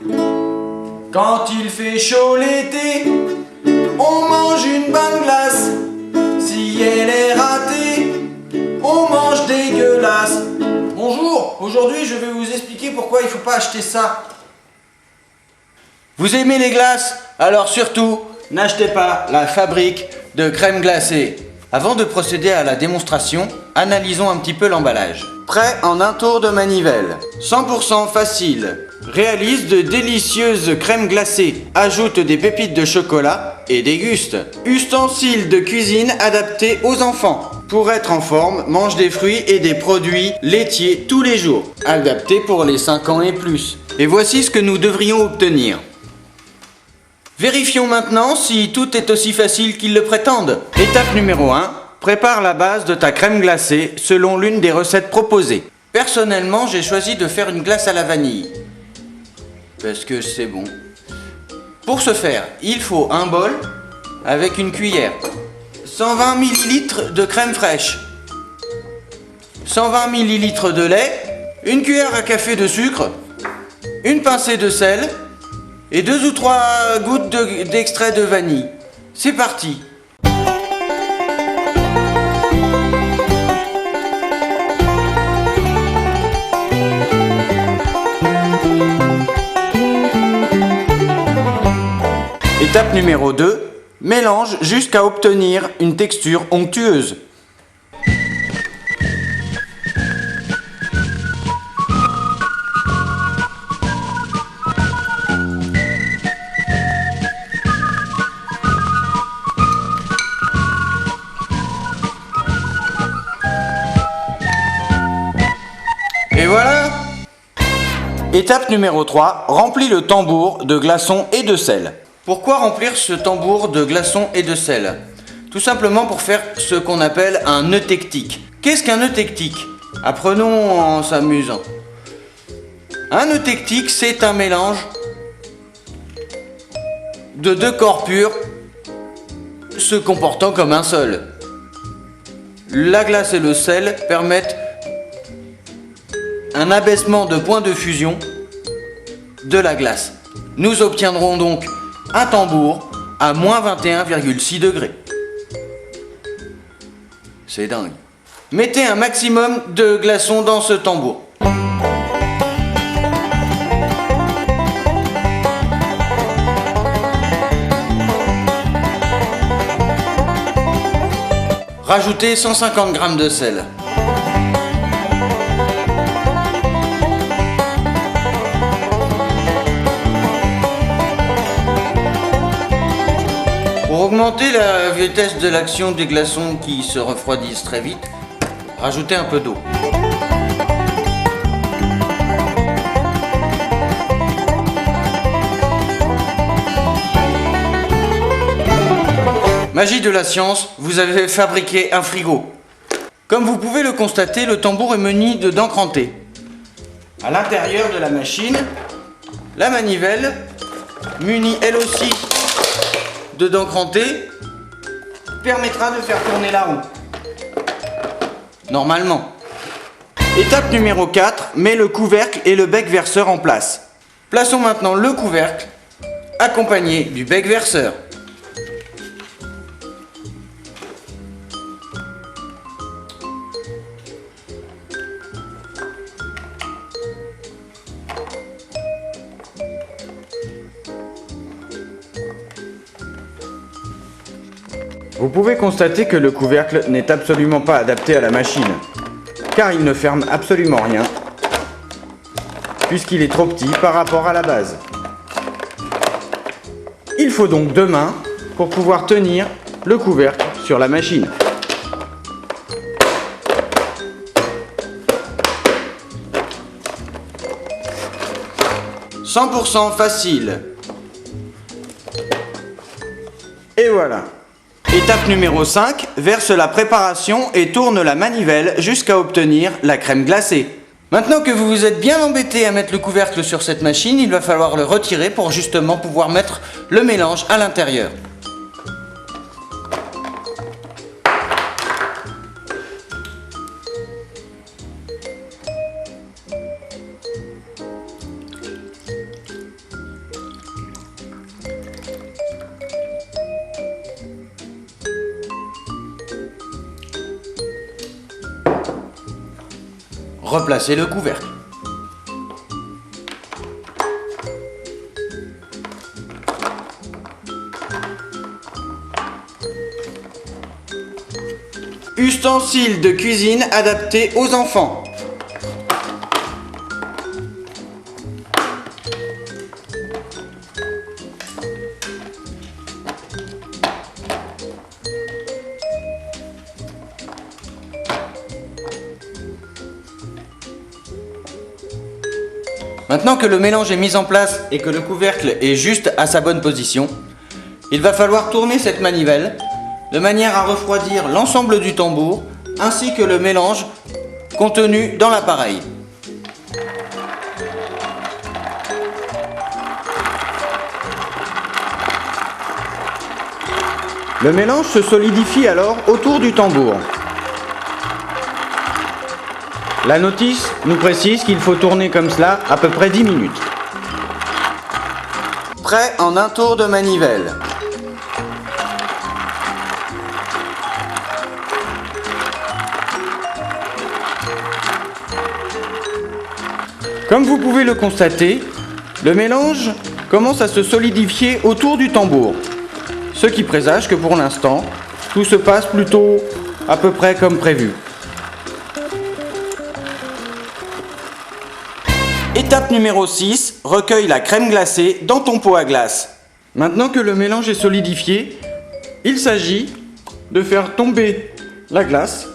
Quand il fait chaud l'été, on mange une bonne glace. Si elle est ratée, on mange dégueulasse. Bonjour, aujourd'hui je vais vous expliquer pourquoi il ne faut pas acheter ça. Vous aimez les glaces? Alors surtout, n'achetez pas la fabrique de crème glacée. Avant de procéder à la démonstration, analysons un petit peu l'emballage. Prêt en un tour de manivelle. 100% facile. Réalise de délicieuses crèmes glacées. Ajoute des pépites de chocolat et déguste. Ustensiles de cuisine adaptés aux enfants. Pour être en forme, mange des fruits et des produits laitiers tous les jours. Adapté pour les 5 ans et plus. Et voici ce que nous devrions obtenir. Vérifions maintenant si tout est aussi facile qu'ils le prétendent. Étape numéro 1. Prépare la base de ta crème glacée selon l'une des recettes proposées. Personnellement, j'ai choisi de faire une glace à la vanille. Parce que c'est bon. Pour ce faire, il faut un bol avec une cuillère. 120 ml de crème fraîche. 120 ml de lait. Une cuillère à café de sucre. Une pincée de sel. Et 2 ou 3 gouttes d'extrait de vanille. C'est parti! Étape numéro 2. Mélange jusqu'à obtenir une texture onctueuse. Et voilà! Étape numéro 3, remplis le tambour de glaçons et de sel. Pourquoi remplir ce tambour de glaçons et de sel? Tout simplement pour faire ce qu'on appelle un eutectique. Qu'est-ce qu'un eutectique? Apprenons en s'amusant. Un eutectique, c'est un mélange de 2 corps purs se comportant comme un seul. La glace et le sel permettent un abaissement de point de fusion de la glace. Nous obtiendrons donc un tambour à moins 21,6 degrés. C'est dingue. Mettez un maximum de glaçons dans ce tambour. Rajoutez 150 g de sel. Pour augmenter la vitesse de l'action des glaçons qui se refroidissent très vite, rajoutez un peu d'eau. Magie de la science, vous avez fabriqué un frigo. Comme vous pouvez le constater, le tambour est muni de dents crantées. À l'intérieur de la machine, la manivelle, munie elle aussi de dents crantées, permettra de faire tourner la roue. Normalement. Étape numéro 4, mets le couvercle et le bec verseur en place. Plaçons maintenant le couvercle accompagné du bec verseur. Vous pouvez constater que le couvercle n'est absolument pas adapté à la machine, car il ne ferme absolument rien, puisqu'il est trop petit par rapport à la base. Il faut donc 2 mains pour pouvoir tenir le couvercle sur la machine. « 100% facile. Et voilà. Étape numéro 5, verse la préparation et tourne la manivelle jusqu'à obtenir la crème glacée. Maintenant que vous vous êtes bien embêté à mettre le couvercle sur cette machine, il va falloir le retirer pour justement pouvoir mettre le mélange à l'intérieur. replacez le couvercle. Ustensiles de cuisine adaptés aux enfants. Maintenant que le mélange est mis en place et que le couvercle est juste à sa bonne position, il va falloir tourner cette manivelle de manière à refroidir l'ensemble du tambour ainsi que le mélange contenu dans l'appareil. Le mélange se solidifie alors autour du tambour. La notice nous précise qu'il faut tourner comme cela à peu près 10 minutes. Prêt en un tour de manivelle. Comme vous pouvez le constater, le mélange commence à se solidifier autour du tambour, ce qui présage que pour l'instant, tout se passe plutôt à peu près comme prévu. Étape numéro 6, recueille la crème glacée dans ton pot à glace. Maintenant que le mélange est solidifié, il s'agit de faire tomber la glace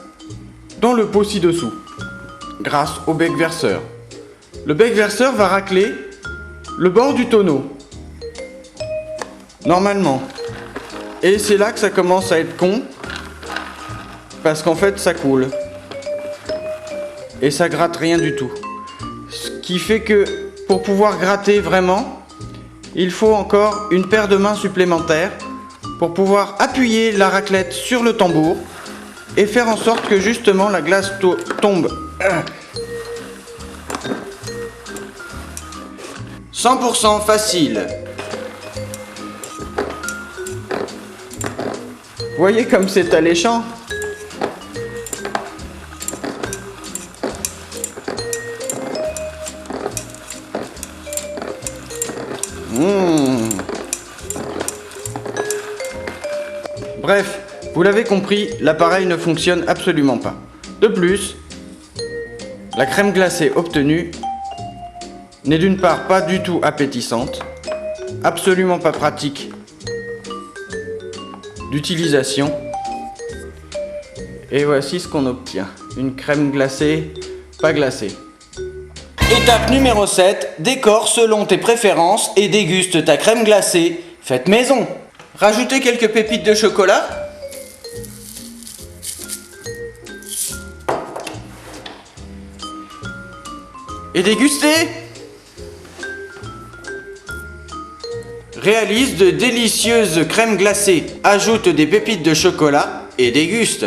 dans le pot ci-dessous, grâce au bec verseur. Le bec verseur va racler le bord du tonneau, normalement. Et c'est là que ça commence à être con, parce qu'en fait ça coule. Et ça gratte rien du tout. Ce qui fait que pour pouvoir gratter vraiment, il faut encore une paire de mains supplémentaires pour pouvoir appuyer la raclette sur le tambour et faire en sorte que justement la glace tombe 100% facile. Voyez comme c'est alléchant. Bref, vous l'avez compris, l'appareil ne fonctionne absolument pas. De plus, la crème glacée obtenue n'est d'une part pas du tout appétissante, absolument pas pratique d'utilisation. Et voici ce qu'on obtient. Une crème glacée, pas glacée. Étape numéro 7, décore selon tes préférences et déguste ta crème glacée faite maison. Rajoutez quelques pépites de chocolat. Et dégustez. Réalise de délicieuses crèmes glacées. Ajoute des pépites de chocolat et déguste.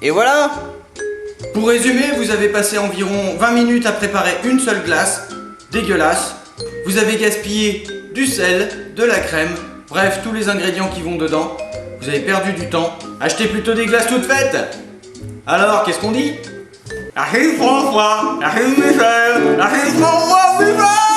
Et voilà! Pour résumer, vous avez passé environ 20 minutes à préparer une seule glace, dégueulasse. Vous avez gaspillé du sel, de la crème, bref, tous les ingrédients qui vont dedans. Vous avez perdu du temps. Achetez plutôt des glaces toutes faites! Alors, qu'est-ce qu'on dit? La François, la Michel, la François, vive!